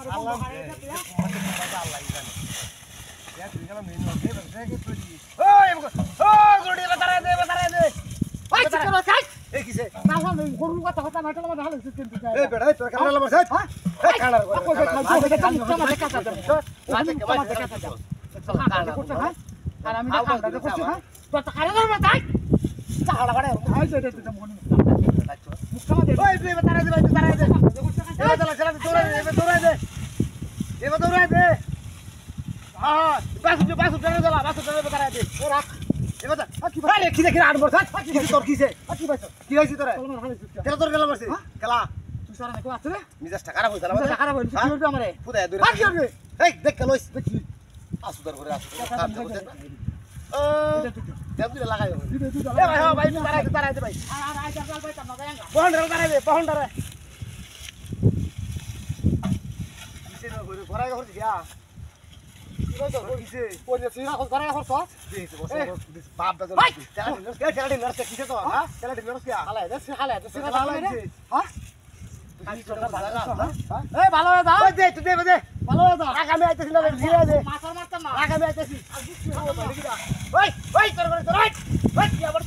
আল্লাহ আল্লাহ জানে ইয়া তুই গেল মেন নদে বসে কি তুই ওই গুড়ি বাতারে দে ওই চিকন কাজ এই কিসে না না গরু কথা কথা মাঠে না ভালো সিস্টেম দিতে এই বেড়া তোর কানালা বসে হ্যাঁ এই কানালা আর আমি কামটা করছি হ্যাঁ তোর কারে ধরবে তাই চাড়া বাড়ে আই দে দে মন মুখটা দে ওই তুই বাতারে দে ভাই তুই বাতারে দে এই চলা চলা দৌড়াই দে এবার দৌড়াই দে হ্যাঁ বাসু টানে চলা বাসু টানে বাতারে দে রাখ এবার কি ভাই কি দেখি আট বছর কি তোর কিসে কি ভাই কি হইছে তোরে কেলা তোর গেল মারছিস খেলা তুই সারা নাকি আছে রে মিজাজটা খারাপ হইছে তুই খারাপ হইছে কি করবে আমারে পুদায় দূরে কি করবে এই দেখ লইস দেখি আসুদার করে আসু দেবুলে লাগাই এ ভাই হ্যাঁ ভাই তারাই দে ভাই আর আই চাল ভাই তা মজা আঙ্গা বহন্ডারে তারাই দে বহন্ডারে কিসে না করে ঘোরাই করছিস ইয়া কি কইছ কিসে ওই সিরা খোঁজ করে করছ দিস বস বাপ দাদা তেলাডি নার্স কিসে তো হ্যাঁ তেলাডি নার্স কি হালা দে সিরা ভালো ভালো রে লাগছে হ্যাঁ কাজ করতে ভালো না এই ভালো হয়ে দাও ওই দে তুই দে ভালো হয়ে দাও আগামী আইতেছি না ঘিরে দে মাথার মারতাম না আগামী আইতেছি আর কিছু হবে না ওই তোর করে তোর ওই কি আবার